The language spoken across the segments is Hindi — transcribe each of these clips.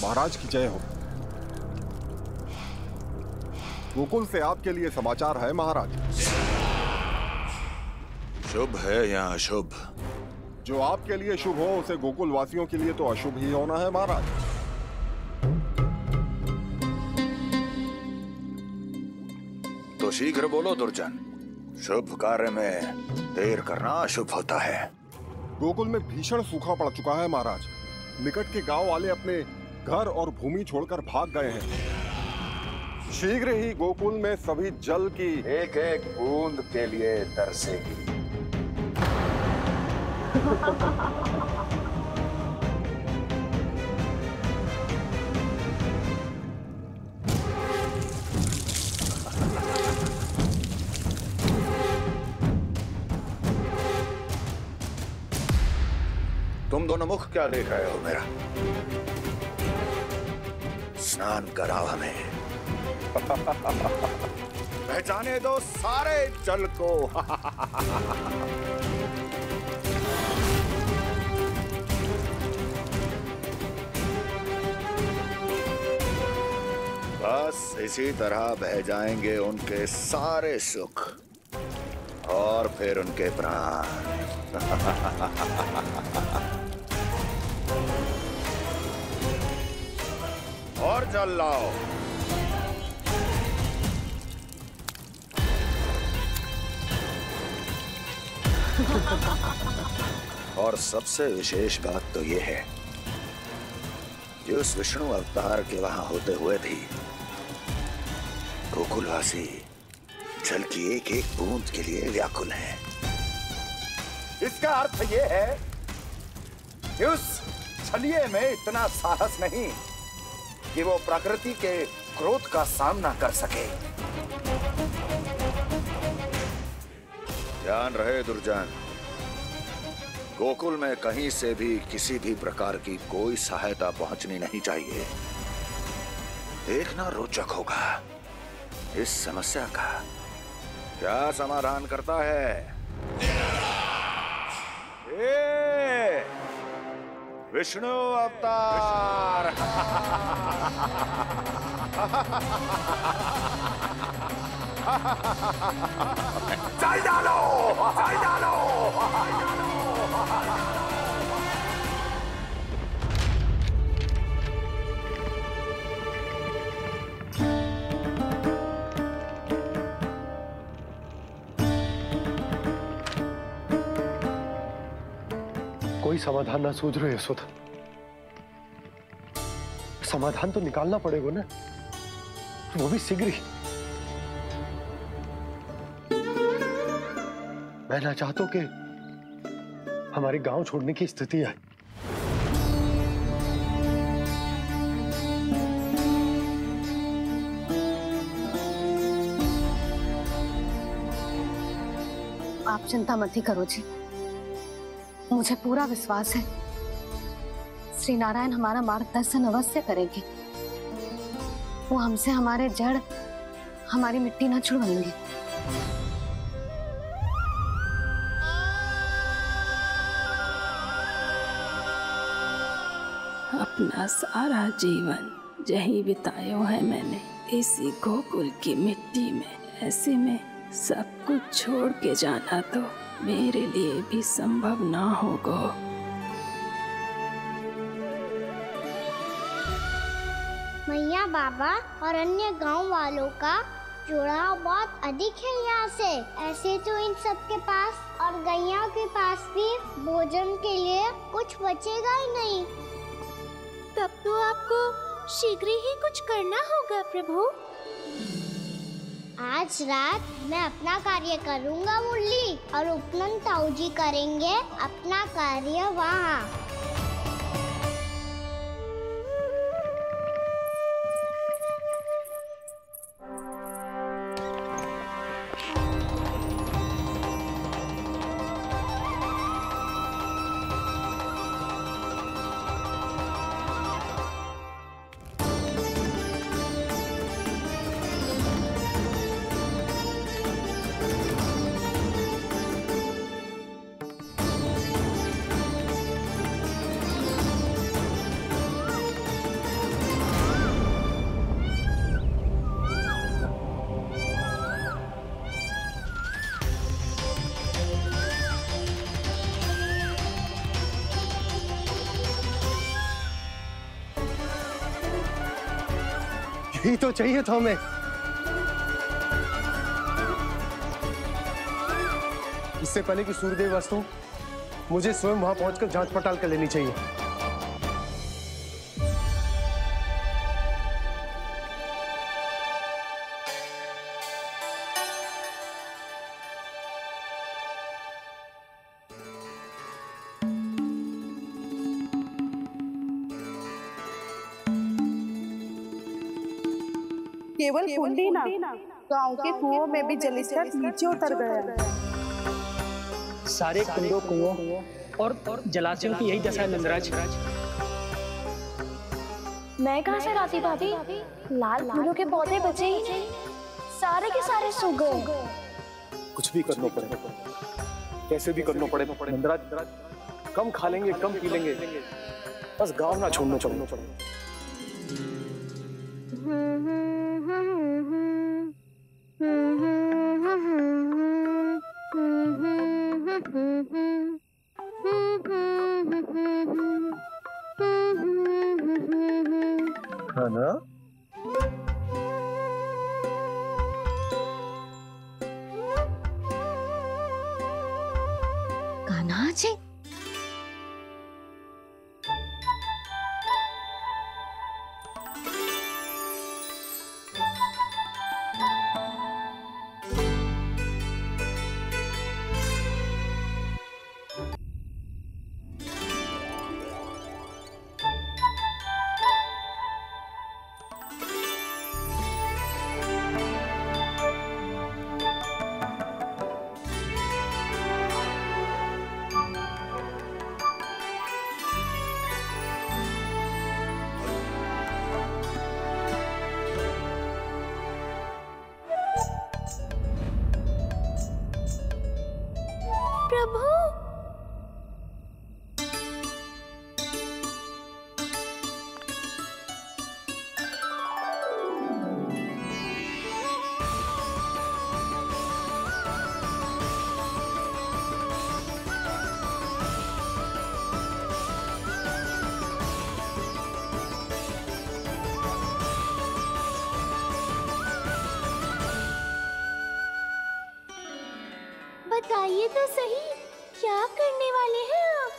महाराज की जय हो। गोकुल से आपके लिए समाचार है महाराज। शुभ है या अशुभ? जो आपके लिए शुभ हो उसे गोकुल वासियों के लिए तो अशुभ ही होना है महाराज। तो शीघ्र बोलो दुर्जन, शुभ कार्य में देर करना अशुभ होता है। गोकुल में भीषण सूखा पड़ चुका है महाराज। निकट के गांव वाले अपने घर और भूमि छोड़कर भाग गए हैं। शीघ्र ही गोकुल में सभी जल की एक एक बूंद के लिए तरसेगी। तुम दोनों मुख क्या देख रहे हो मेरा? स्नान कराओ हमें। पहचाने दो सारे जल को। बस इसी तरह बह जाएंगे उनके सारे सुख और फिर उनके प्राण। और जल लाओ। और सबसे विशेष बात तो ये है कि उस विष्णु अवतार के वहां होते हुए भी गोकुलवासी जल की एक एक बूंद के लिए व्याकुल हैं। इसका अर्थ ये है कि उस छलिए में इतना साहस नहीं कि वो प्रकृति के क्रोध का सामना कर सके। ध्यान रहे दुर्जन, गोकुल में कहीं से भी किसी भी प्रकार की कोई सहायता पहुंचनी नहीं चाहिए। देखना रोचक होगा इस समस्या का क्या समाधान करता है। विष्णु अवतार। चल डालो, चल डालो। कोई समाधान ना सूझ रहे यशोदा। समाधान तो निकालना पड़ेगा ना, वो भी शीघ्र ही। मैं ना चाहता हूं कि हमारे गांव छोड़ने की स्थिति आए। आप चिंता मत ही करो जी, मुझे पूरा विश्वास है श्री नारायण हमारा मार्गदर्शन अवश्य करेंगे। वो हमसे हमारे जड़, हमारी मिट्टी न छुड़वाएंगे। अपना सारा जीवन यही बितायो है मैंने, इसी गोकुल की मिट्टी में। ऐसे में सब कुछ छोड़ के जाना तो मेरे लिए भी संभव ना होगा। मैया, बाबा और अन्य गांव वालों का जुड़ाव बहुत अधिक है यहाँ से। ऐसे तो इन सब के पास और गैया के पास भी भोजन के लिए कुछ बचेगा ही नहीं। तब तो आपको शीघ्र ही कुछ करना होगा प्रभु। आज रात मैं अपना कार्य करूँगा मुरली, और उपनंद ताऊ जी करेंगे अपना कार्य वहाँ। यही तो चाहिए था हमें। इससे पहले कि सूर्यदेव वास्तु, मुझे स्वयं वहां पहुंचकर जांच पड़ताल कर लेनी चाहिए। केवल कुंडी ना, गांव के कुओं में भी जलस्तर नीचे उतर गया है। सारे कुंडों, कुओं और जलाशयों की यही दशा है नंदराज। मैं कहाँ से लाती भाभी? लाल फूलों के पौधे बचे ही नहीं, सारे के सारे सूख गए। कुछ भी करना पड़ेगा, कैसे भी करना पड़ेगा नंदराज। कम खा लेंगे, कम पी लेंगे, बस गांव ना छोड़ना पड़ेगा। है ना? कान्हा जी, प्रभु, बताइए तो सही, क्या करने वाले हैं आप?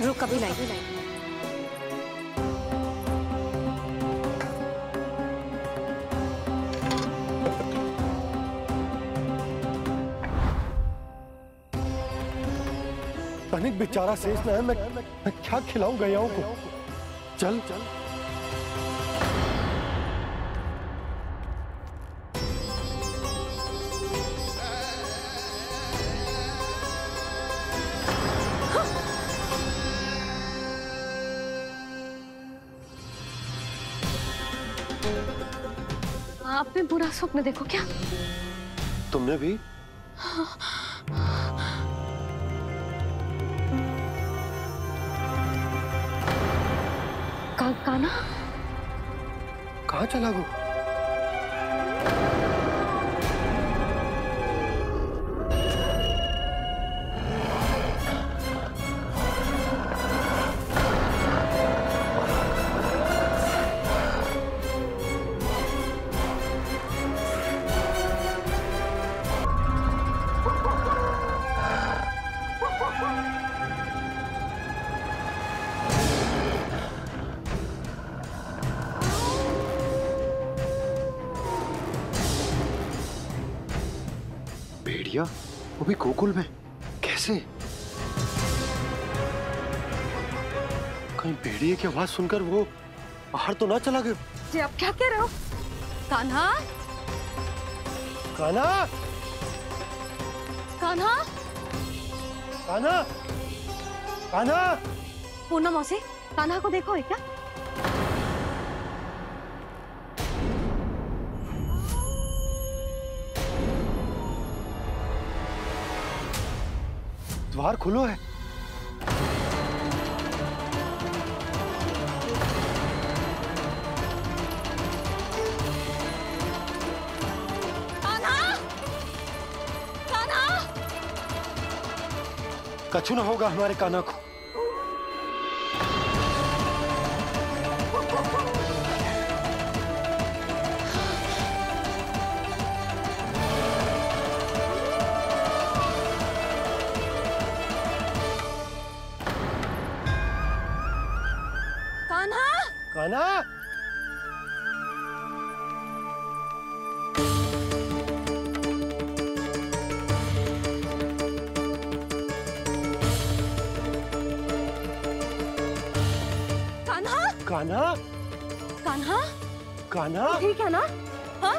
रुक अभी लाई। तनिक बेचारा शेष न है, मैं क्या खिलाऊं गयाओं को। चल चल आपने बुरा स्वप्न देखो क्या? तुमने भी? काना कहाँ चला वो? भेड़िया वो भी गोकुल में कैसे? कहीं भेड़िए की आवाज सुनकर वो बाहर तो ना चला गया? जी आप क्या कह रहे हो? कान्हा, कान्हा, कान्हा, कान्हा, कान्हा। पूर्णा मौसी, कान्हा को देखो है क्या? द्वार खुलो है। कान्हा, कान्हा। कछु ना होगा हमारे कान्हा को। कान्हा, कान्हा, कान्हा, कान्हा, कान्हा। ठीक है ना? हाँ?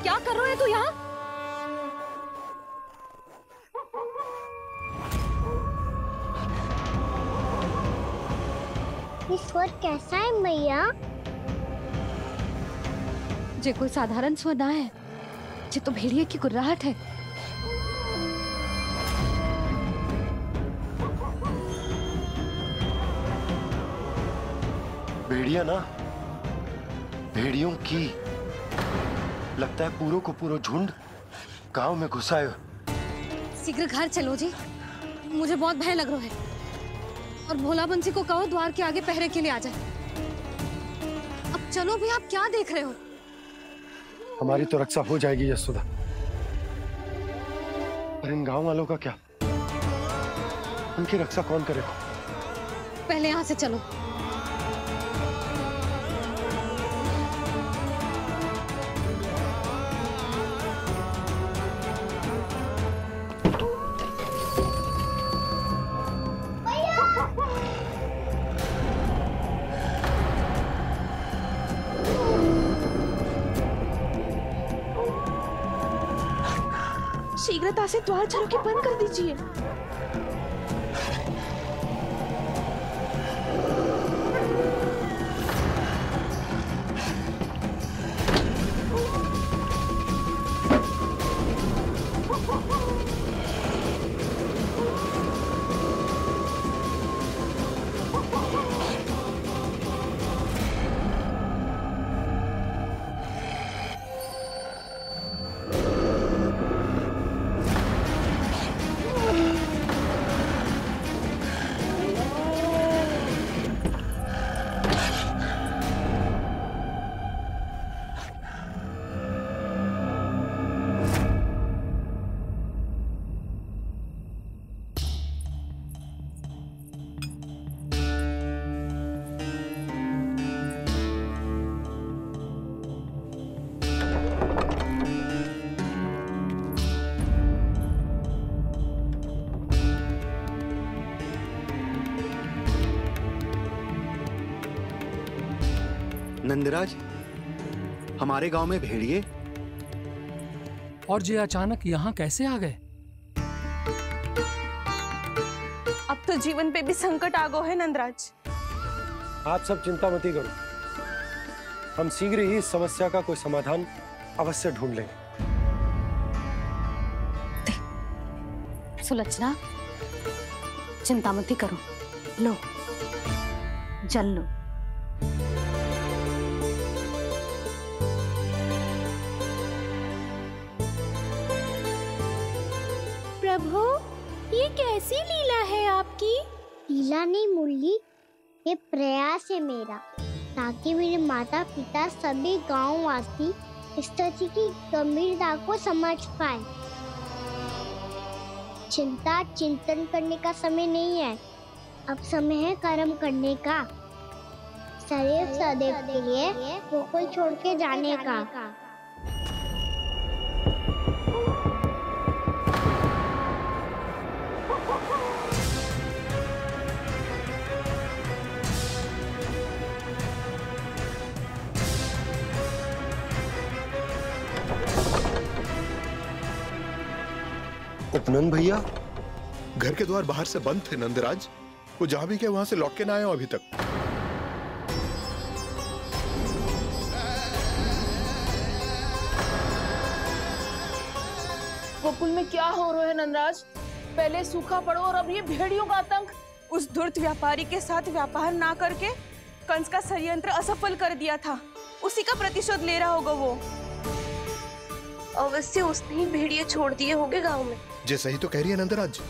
क्या कर रहे हो तू यहाँ? स्वर कैसा है मैया? जे कोई साधारण स्वर ना है, जे तो भेड़िए की गुर्राहट है। भेड़िया ना, भेड़ियों की लगता है पूरो को पूरो झुंड गांव में घुसा है। शीघ्र घर चलो जी, मुझे बहुत भय लग रहा है। और भोला बंसी को कहो द्वार के आगे पहरे के लिए आ जाए। अब चलो भी, आप क्या देख रहे हो? हमारी तो रक्षा हो जाएगी यशोदा, पर इन गांव वालों का क्या? उनकी रक्षा कौन करेगा? पहले यहाँ से चलो। शीघ्रता से द्वार चारों के बंद कर दीजिए। नंदराज, हमारे गांव में भेड़िए? और ये अचानक यहाँ कैसे आ गए? अब तो जीवन पे भी संकट आ गो है नंदराज। आप सब चिंता मत करो, हम शीघ्र ही इस समस्या का कोई समाधान अवश्य ढूंढ लेंगे। सुलक्षणा, चिंता मत करो, लो जल लो। प्रभु, ये कैसी लीला है आपकी? लीला नहीं मुरली, ये प्रयास है मेरा, ताकि मेरे माता पिता सभी गांव वासी स्थिति की गंभीरता को समझ पाए। चिंता चिंतन करने का समय नहीं है, अब समय है कर्म करने का, सदैव सदैव के लिए गोकुल छोड़ के जाने का। उपनंद भैया, घर के द्वार बाहर से बंद थे नंदराज, वो जहां भी गए वहां से लौट के ना आए हो अभी तक। गोकुल में क्या हो रहा है नंदराज? पहले सूखा पड़ो और अब ये भेड़ियों का आतंक। उस धूर्त व्यापारी के साथ व्यापार ना करके कंस का षड्यंत्र असफल कर दिया था, उसी का प्रतिशोध ले रहा होगा वो। अवश्य उसने ही भेड़िए छोड़ दिए होंगे गांव में। जैसा ही तो कह रही है नंदराज,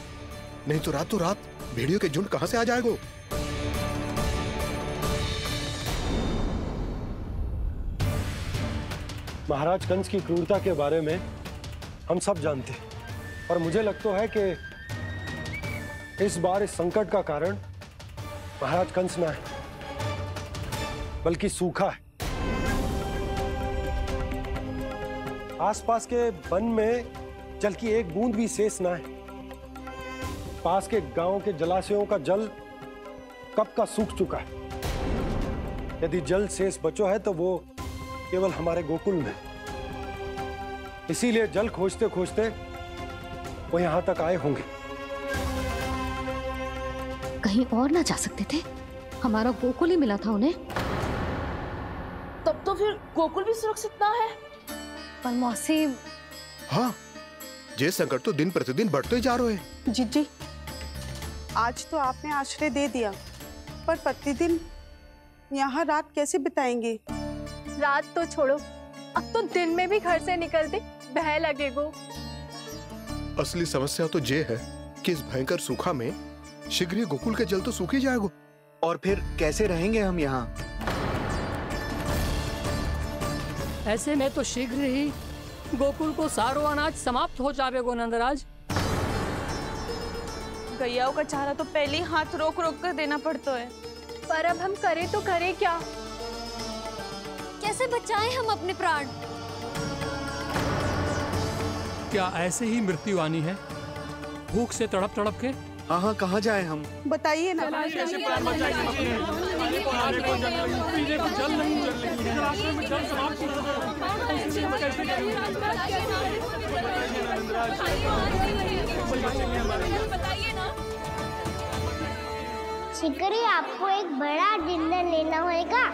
नहीं तो रात भेड़ियों के झुंड कहां से आ जाएगा? महाराज कंस की क्रूरता के बारे में हम सब जानते हैं, और मुझे लगता है कि इस बार इस संकट का कारण महाराज कंस ना है, बल्कि सूखा है। आसपास के वन में जल की एक बूंद भी शेष ना है। पास के गांव के जलाशयों का जल कब का सूख चुका है। यदि जल शेष बचो है तो वो केवल हमारे गोकुल में। इसीलिए जल खोजते खोजते वो यहां तक आए होंगे। कहीं और ना जा सकते थे? हमारा गोकुल ही मिला था उन्हें। तब तो फिर गोकुल भी सुरक्षित ना है। पर मौसी, हाँ, ये संकट तो दिन प्रतिदिन बढ़ते जा रहे हैं। जीजी, आज तो आपने आश्रय दे दिया, पर प्रतिदिन यहाँ रात कैसे बिताएंगे? रात तो छोड़ो, अब तो दिन में भी घर से निकलते भय लगेगो। असली समस्या तो ये है कि इस भयंकर सूखा में शीघ्र ही गोकुल के जल तो सूख ही जाएगा। और फिर कैसे रहेंगे हम यहाँ? ऐसे में तो शीघ्र ही गोकुल को सारो अनाज समाप्त हो जाएगो नंदराज। गैयाओं का चारा तो पहले ही हाथ रोक रोक कर देना पड़ता है। पर अब हम करें तो करें क्या? कैसे बचाएं हम अपने प्राण? क्या ऐसे ही मृत्यु आनी है, भूख से तड़प तड़प के? हाँ हाँ, कहाँ जाए हम? बताइए ना। शीघ्र ही आपको एक बड़ा निर्णय लेना होगा।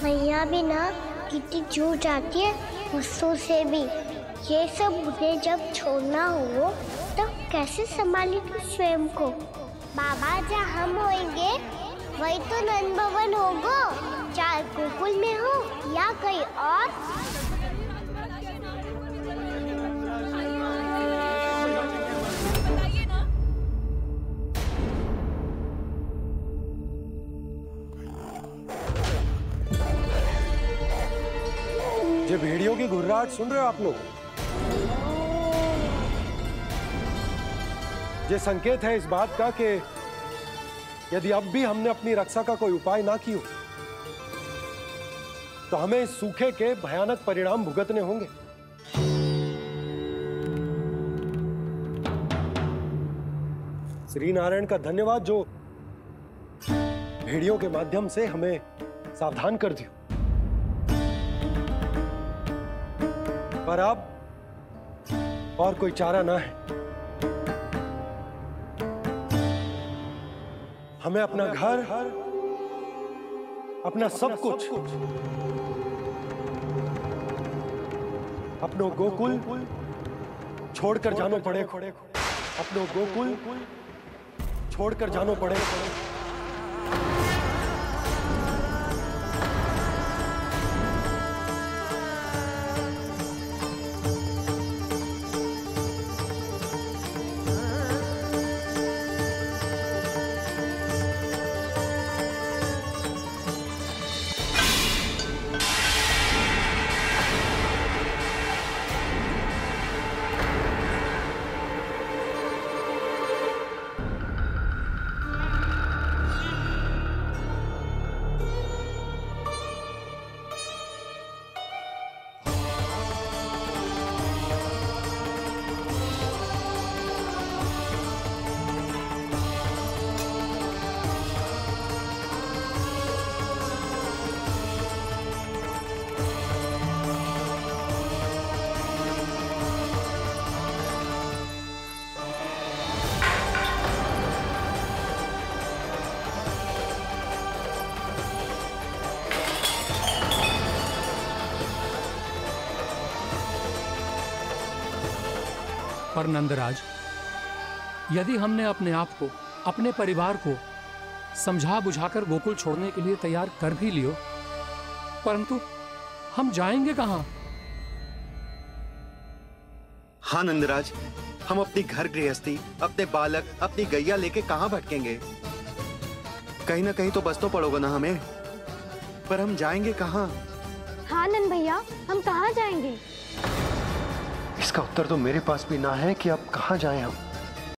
मैया भी ना कितनी जूझ जाती है गुस्सों से भी। ये सब उन्हें जब छोड़ना हो तो कैसे संभाली तू स्वयं को? बाबा जहाँ हम होंगे वही तो नंद भवन होगा, चाहे गोकुल में हो या कहीं और। ये भेड़ियों की घुर्राहट सुन रहे हो आप लोग? ये संकेत है इस बात का कि यदि अब भी हमने अपनी रक्षा का कोई उपाय ना किया तो हमें इस सूखे के भयानक परिणाम भुगतने होंगे। श्री नारायण का धन्यवाद जो भेड़ियों के माध्यम से हमें सावधान कर दिया। पर अब और कोई चारा ना है। हमें अपना घर, अपना सब कुछ, अपनो गोकुल छोड़कर जानो पड़े। अपनो गोकुल छोड़कर जानो पड़े। पर नंदराज, यदि हमने अपने आप को, अपने परिवार को समझा बुझाकर गोकुल छोड़ने के लिए तैयार कर भी लियो, परंतु हम जाएंगे कहां? हाँ नंदराज, हम अपनी घर गृहस्थी, अपने बालक, अपनी गैया लेके कहां भटकेंगे? कहीं ना कहीं तो बस तो पड़ोगा ना हमें, पर हम जाएंगे कहां? हाँ नंद भैया, हम कहाँ जाएंगे? इसका उत्तर तो मेरे पास भी ना है कि अब कहां जाएं हम।